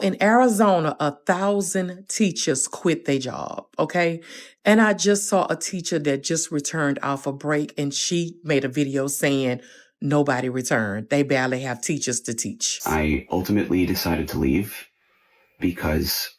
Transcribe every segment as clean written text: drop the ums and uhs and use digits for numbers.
In Arizona, 1,000 teachers quit their job, okay? And I just saw a teacher that just returned off a break, and she made a video saying nobody returned. They barely have teachers to teach. I ultimately decided to leave because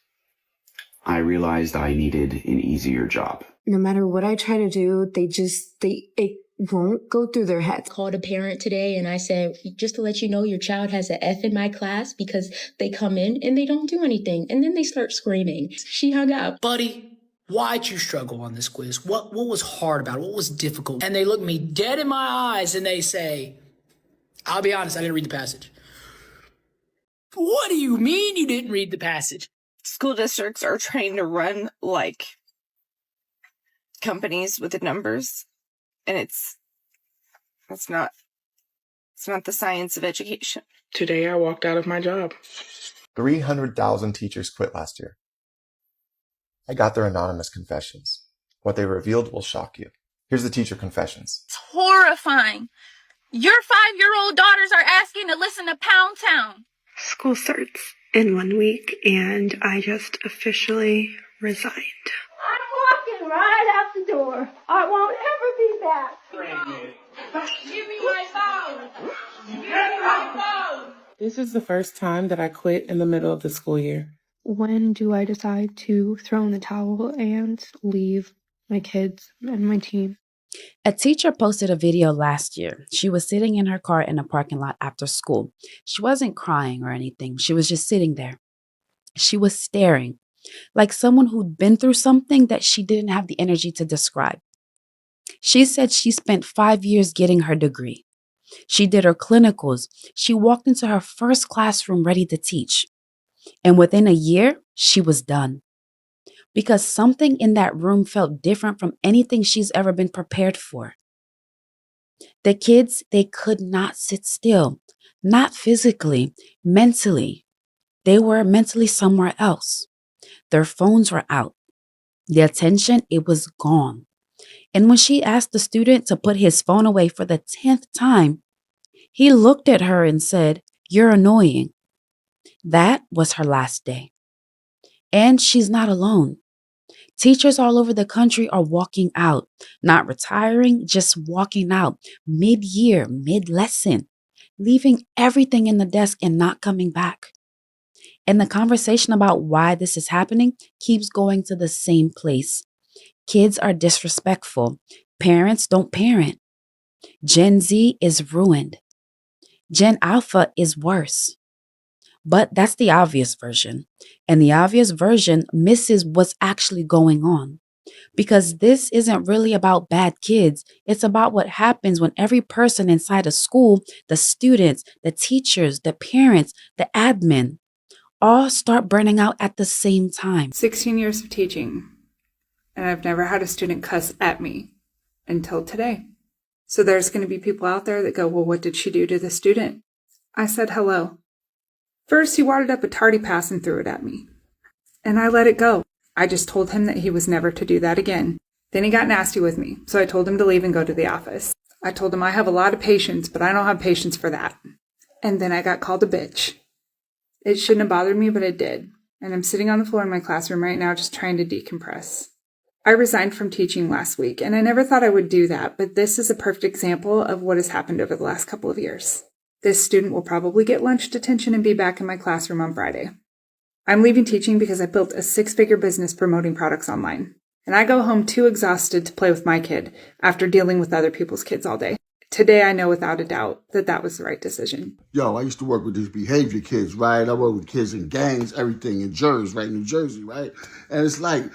I realized I needed an easier job. No matter what I try to do, it won't go through their heads. I called a parent today and I said, just to let you know, your child has an F in my class because they come in and they don't do anything. And then they start screaming. She hung up. Buddy, why'd you struggle on this quiz? What was hard about it? What was difficult? And they look me dead in my eyes and they say, I'll be honest, I didn't read the passage. What do you mean you didn't read the passage? School districts are trying to run like companies with the numbers, and it's not the science of education. Today I walked out of my job. 300,000 teachers quit last year. I got their anonymous confessions. What they revealed will shock you. Here's the teacher confessions. It's horrifying. Your 5-year-old daughters are asking to listen to Pound Town. School starts in 1 week, and I just officially resigned. I'm walking right out the door. I won't ever be back. Give me my phone. Give me my phone. This is the first time that I quit in the middle of the school year. When do I decide to throw in the towel and leave my kids and my team? A teacher posted a video last year. She was sitting in her car in a parking lot after school. She wasn't crying or anything. She was just sitting there. She was staring, like someone who'd been through something that she didn't have the energy to describe. She said she spent 5 years getting her degree. She did her clinicals. She walked into her first classroom ready to teach. And within a year, she was done. Because something in that room felt different from anything she's ever been prepared for. The kids, they could not sit still, not physically, mentally. They were mentally somewhere else. Their phones were out. The attention, it was gone. And when she asked the student to put his phone away for the 10th time, he looked at her and said, "You're annoying." That was her last day. And she's not alone. Teachers all over the country are walking out, not retiring, just walking out mid-year, mid-lesson, leaving everything in the desk and not coming back. And the conversation about why this is happening keeps going to the same place. Kids are disrespectful. Parents don't parent. Gen Z is ruined. Gen Alpha is worse. But that's the obvious version. And the obvious version misses what's actually going on. Because this isn't really about bad kids. It's about what happens when every person inside a school, the students, the teachers, the parents, the admin, all start burning out at the same time. 16 years of teaching, and I've never had a student cuss at me until today. So there's going to be people out there that go, well, what did she do to the student? I said hello. First, he wadded up a tardy pass and threw it at me. And I let it go. I just told him that he was never to do that again. Then he got nasty with me, so I told him to leave and go to the office. I told him I have a lot of patience, but I don't have patience for that. And then I got called a bitch. It shouldn't have bothered me, but it did. And I'm sitting on the floor in my classroom right now just trying to decompress. I resigned from teaching last week, and I never thought I would do that, but this is a perfect example of what has happened over the last couple of years. This student will probably get lunch detention and be back in my classroom on Friday. I'm leaving teaching because I built a 6-figure business promoting products online. And I go home too exhausted to play with my kid after dealing with other people's kids all day. Today, I know without a doubt that that was the right decision. Yo, I used to work with these behavior kids, right? I work with kids in gangs, everything in Jersey, right? New Jersey, right? And it's like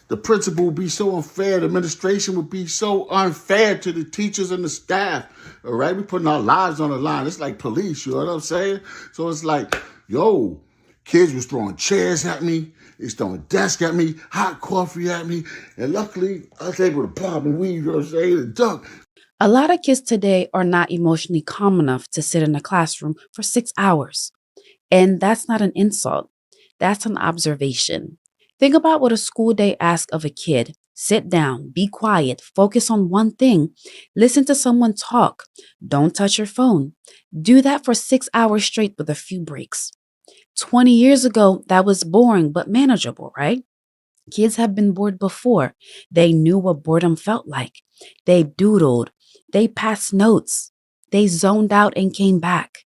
the principal would be so unfair. The administration would be so unfair to the teachers and the staff, all right? We're putting our lives on the line. It's like police, you know what I'm saying? So it's like, yo, kids was throwing chairs at me. It's throwing desks at me, hot coffee at me. And luckily, I was able to bob and weave, you know what I'm saying, and duck. A lot of kids today are not emotionally calm enough to sit in a classroom for 6 hours. And that's not an insult. That's an observation. Think about what a school day asks of a kid. Sit down, be quiet, focus on one thing, listen to someone talk, don't touch your phone. Do that for 6 hours straight with a few breaks. 20 years ago, that was boring but manageable, right? Kids have been bored before. They knew what boredom felt like. They doodled. They passed notes. They zoned out and came back.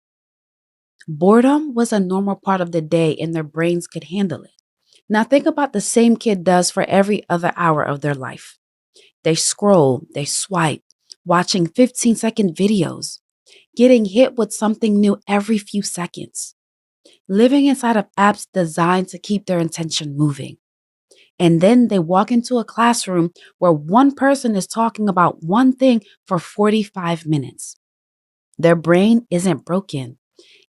Boredom was a normal part of the day and their brains could handle it. Now think about the same kid does for every other hour of their life. They scroll, they swipe, watching 15-second videos, getting hit with something new every few seconds, living inside of apps designed to keep their attention moving. And then they walk into a classroom where one person is talking about one thing for 45 minutes. Their brain isn't broken.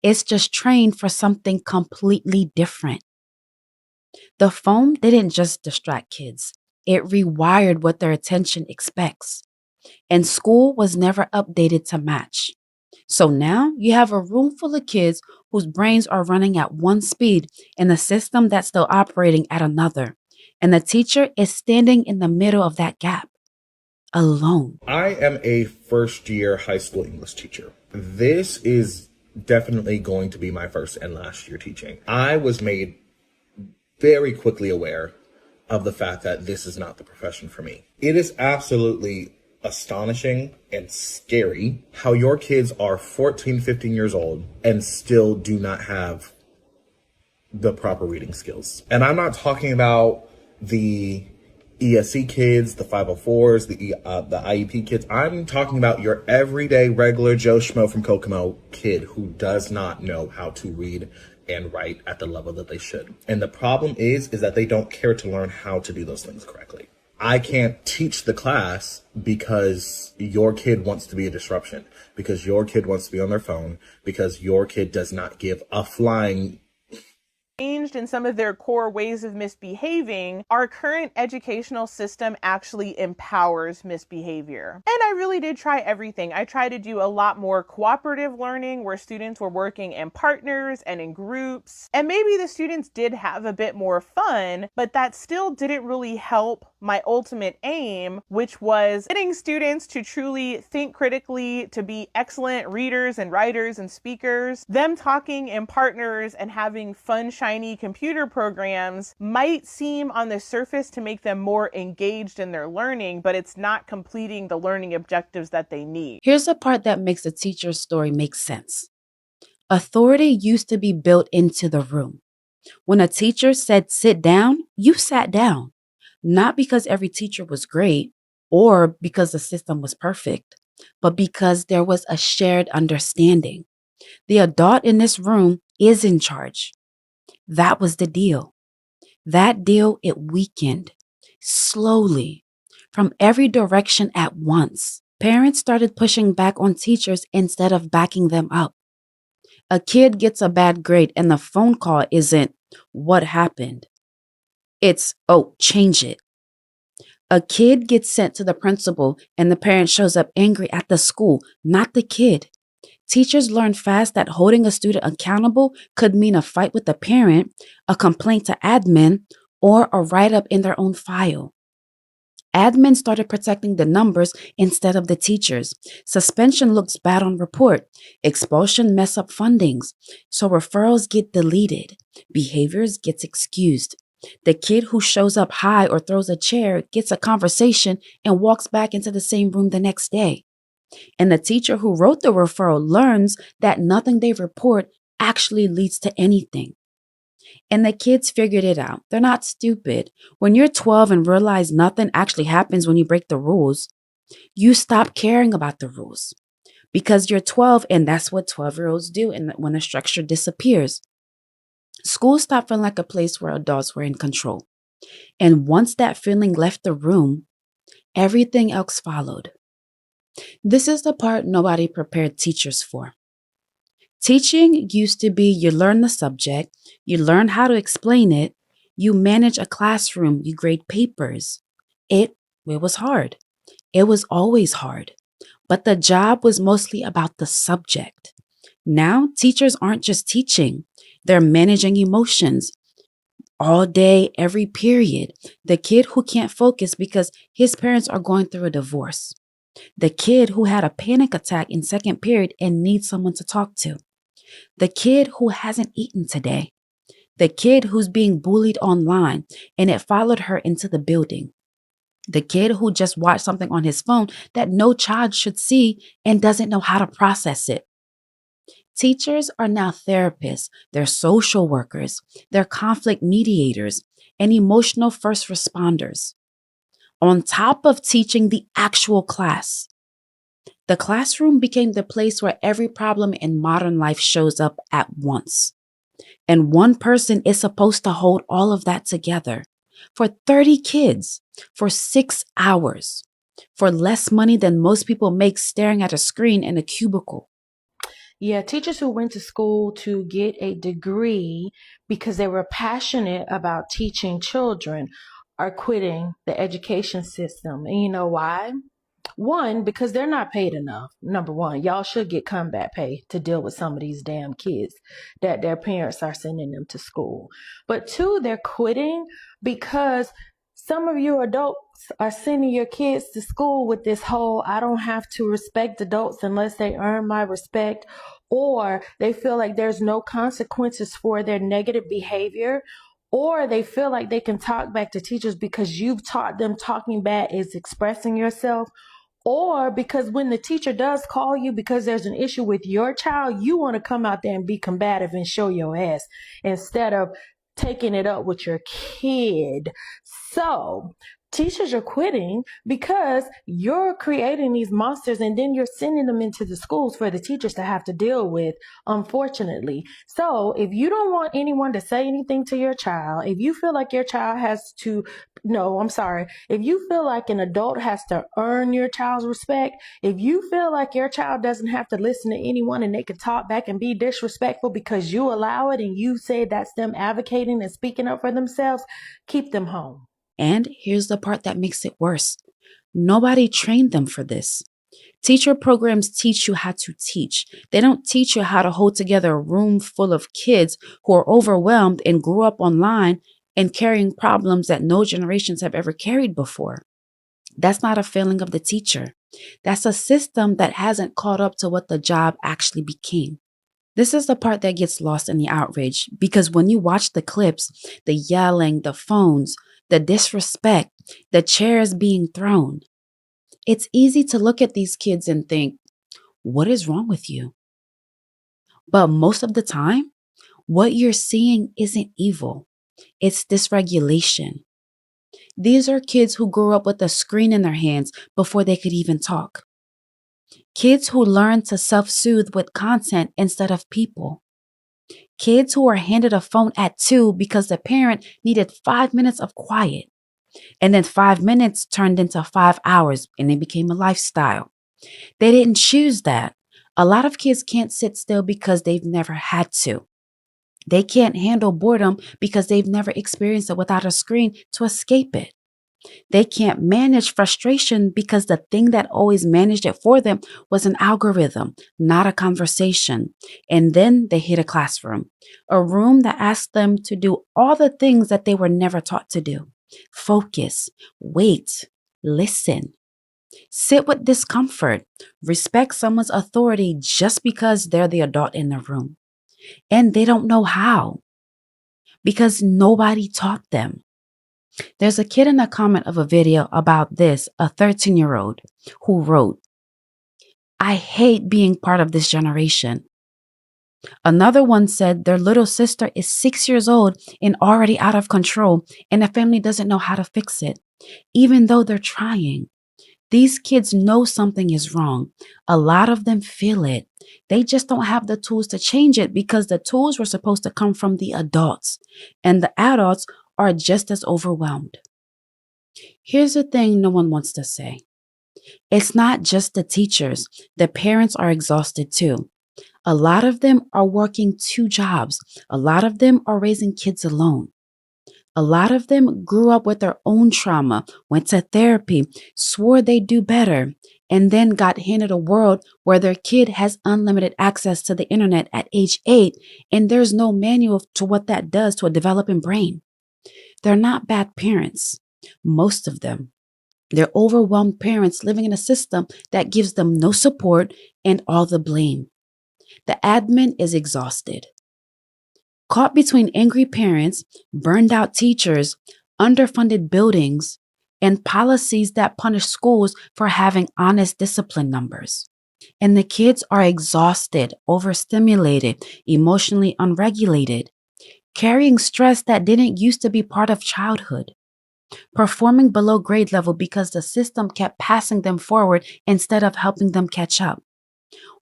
It's just trained for something completely different. The phone didn't just distract kids. It rewired what their attention expects. And school was never updated to match. So now you have a room full of kids whose brains are running at one speed in a system that's still operating at another. And the teacher is standing in the middle of that gap, alone. I am a first-year high school English teacher. This is definitely going to be my first and last year teaching. I was made very quickly aware of the fact that this is not the profession for me. It is absolutely astonishing and scary how your kids are 14, 15 years old and still do not have the proper reading skills. And I'm not talking about the ESC kids, the 504s, the IEP kids. I'm talking about your everyday regular Joe Schmo from Kokomo kid who does not know how to read and write at the level that they should. And the problem is that they don't care to learn how to do those things correctly. I can't teach the class because your kid wants to be a disruption, because your kid wants to be on their phone, because your kid does not give a flying changed in some of their core ways of misbehaving, our current educational system actually empowers misbehavior. And I really did try everything. I tried to do a lot more cooperative learning where students were working in partners and in groups. And maybe the students did have a bit more fun, but that still didn't really help my ultimate aim, which was getting students to truly think critically, to be excellent readers and writers and speakers. Them talking in partners and having fun, shiny computer programs might seem on the surface to make them more engaged in their learning, but it's not completing the learning objectives that they need. Here's the part that makes the teacher's story make sense. Authority used to be built into the room. When a teacher said sit down, you sat down. Not because every teacher was great or because the system was perfect, but because there was a shared understanding. The adult in this room is in charge. That was the deal. That deal, it weakened slowly from every direction at once. Parents started pushing back on teachers instead of backing them up. A kid gets a bad grade and the phone call isn't, "What happened?" It's, "Oh, change it." A kid gets sent to the principal and the parent shows up angry at the school, not the kid. Teachers learned fast that holding a student accountable could mean a fight with the parent, a complaint to admin, or a write-up in their own file. Admin started protecting the numbers instead of the teachers. Suspension looks bad on report. Expulsion mess up fundings. So referrals get deleted. Behaviors gets excused. The kid who shows up high or throws a chair gets a conversation and walks back into the same room the next day. And the teacher who wrote the referral learns that nothing they report actually leads to anything. And the kids figured it out. They're not stupid. When you're 12 and realize nothing actually happens when you break the rules, you stop caring about the rules because you're 12 and that's what 12-year-olds do and when the structure disappears. School stopped feeling like a place where adults were in control. And once that feeling left the room, everything else followed. This is the part nobody prepared teachers for. Teaching used to be you learn the subject, you learn how to explain it, you manage a classroom, you grade papers. It was hard. It was always hard. But the job was mostly about the subject. Now, teachers aren't just teaching. They're managing emotions all day, every period. The kid who can't focus because his parents are going through a divorce. The kid who had a panic attack in second period and needs someone to talk to. The kid who hasn't eaten today. The kid who's being bullied online and it followed her into the building. The kid who just watched something on his phone that no child should see and doesn't know how to process it. Teachers are now therapists, they're social workers, they're conflict mediators, and emotional first responders. On top of teaching the actual class, the classroom became the place where every problem in modern life shows up at once. And one person is supposed to hold all of that together for 30 kids for 6 hours for less money than most people make staring at a screen in a cubicle. Yeah, teachers who went to school to get a degree because they were passionate about teaching children are quitting the education system. And you know why? One, because they're not paid enough. Number one, y'all should get combat pay to deal with some of these damn kids that their parents are sending them to school. But two, they're quitting because some of you adults are sending your kids to school with this whole, I don't have to respect adults unless they earn my respect, or they feel like there's no consequences for their negative behavior, or they feel like they can talk back to teachers because you've taught them talking back is expressing yourself, or because when the teacher does call you because there's an issue with your child, you want to come out there and be combative and show your ass instead of taking it up with your kid. So teachers are quitting because you're creating these monsters and then you're sending them into the schools for the teachers to have to deal with, unfortunately. So if you don't want anyone to say anything to your child, if you feel like your child has to, if you feel like an adult has to earn your child's respect, if you feel like your child doesn't have to listen to anyone and they can talk back and be disrespectful because you allow it and you say that's them advocating and speaking up for themselves, keep them home. And here's the part that makes it worse. Nobody trained them for this. Teacher programs teach you how to teach. They don't teach you how to hold together a room full of kids who are overwhelmed and grew up online and carrying problems that no generations have ever carried before. That's not a failing of the teacher. That's a system that hasn't caught up to what the job actually became. This is the part that gets lost in the outrage, because when you watch the clips, the yelling, the phones, the disrespect, the chairs being thrown, it's easy to look at these kids and think, what is wrong with you? But most of the time, what you're seeing isn't evil. It's dysregulation. These are kids who grew up with a screen in their hands before they could even talk. Kids who learn to self-soothe with content instead of people. Kids who are handed a phone at 2 because the parent needed 5 minutes of quiet. And then 5 minutes turned into 5 hours and it became a lifestyle. They didn't choose that. A lot of kids can't sit still because they've never had to. They can't handle boredom because they've never experienced it without a screen to escape it. They can't manage frustration because the thing that always managed it for them was an algorithm, not a conversation. And then they hit a classroom, a room that asked them to do all the things that they were never taught to do. Focus, wait, listen, sit with discomfort, respect someone's authority just because they're the adult in the room. And they don't know how because nobody taught them. There's a kid in the comment of a video about this, a 13-year-old, who wrote, I hate being part of this generation. Another one said their little sister is 6 years old and already out of control, and the family doesn't know how to fix it, even though they're trying. These kids know something is wrong. A lot of them feel it. They just don't have the tools to change it because the tools were supposed to come from the adults, and the adults are just as overwhelmed. Here's the thing no one wants to say. It's not just the teachers. The parents are exhausted too. A lot of them are working 2 jobs. A lot of them are raising kids alone. A lot of them grew up with their own trauma, went to therapy, swore they'd do better, and then got handed a world where their kid has unlimited access to the internet at age 8, and there's no manual to what that does to a developing brain. They're not bad parents, most of them. They're overwhelmed parents living in a system that gives them no support and all the blame. The admin is exhausted. Caught between angry parents, burned out teachers, underfunded buildings, and policies that punish schools for having honest discipline numbers. And the kids are exhausted, overstimulated, emotionally unregulated, carrying stress that didn't used to be part of childhood, performing below grade level because the system kept passing them forward instead of helping them catch up.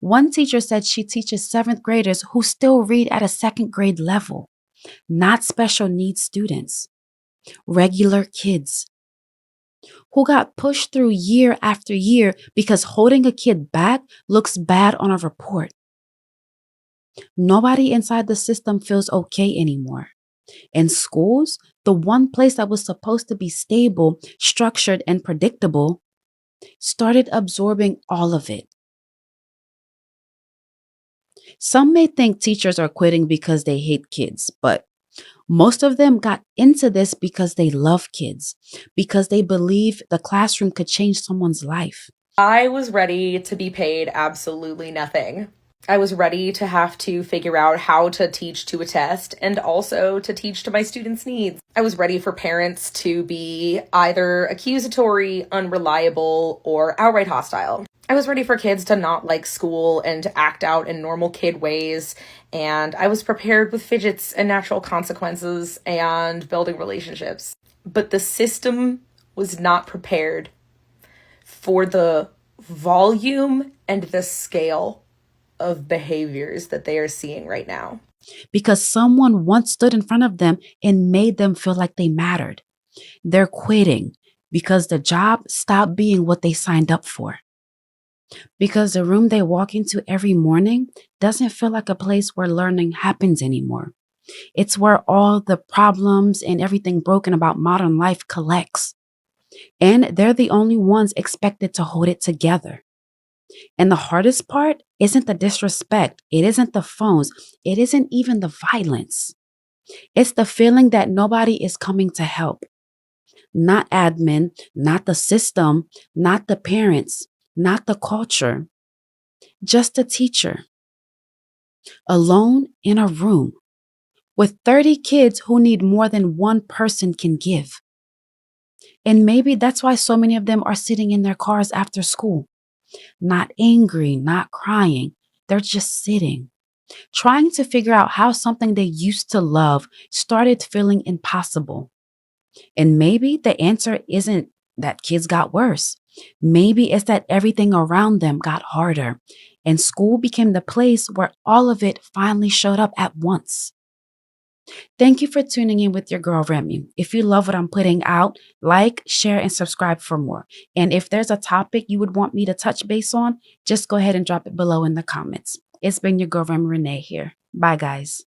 One teacher said she teaches 7th graders who still read at a 2nd grade level, not special needs students, regular kids who got pushed through year after year because holding a kid back looks bad on a report. Nobody inside the system feels okay anymore. In schools, the one place that was supposed to be stable, structured, and predictable, started absorbing all of it. Some may think teachers are quitting because they hate kids, but most of them got into this because they love kids, because they believe the classroom could change someone's life. I was ready to be paid absolutely nothing. I was ready to have to figure out how to teach to a test and also to teach to my students' needs. I was ready for parents to be either accusatory, unreliable, or outright hostile. I was ready for kids to not like school and to act out in normal kid ways, and I was prepared with fidgets and natural consequences and building relationships. But the system was not prepared for the volume and the scale of behaviors that they are seeing right now. Because someone once stood in front of them and made them feel like they mattered. They're quitting because the job stopped being what they signed up for. Because the room they walk into every morning doesn't feel like a place where learning happens anymore. It's where all the problems and everything broken about modern life collects. And they're the only ones expected to hold it together. And the hardest part isn't the disrespect. It isn't the phones. It isn't even the violence. It's the feeling that nobody is coming to help. Not admin, not the system, not the parents, not the culture. Just the teacher. Alone in a room with 30 kids who need more than one person can give. And maybe that's why so many of them are sitting in their cars after school. Not angry, not crying. They're just sitting, trying to figure out how something they used to love started feeling impossible. And maybe the answer isn't that kids got worse. Maybe it's that everything around them got harder, and school became the place where all of it finally showed up at once. Thank you for tuning in with your girl Remy. If you love what I'm putting out, like, share, and subscribe for more. And if there's a topic you would want me to touch base on, just go ahead and drop it below in the comments. It's been your girl Remy Renee here. Bye, guys.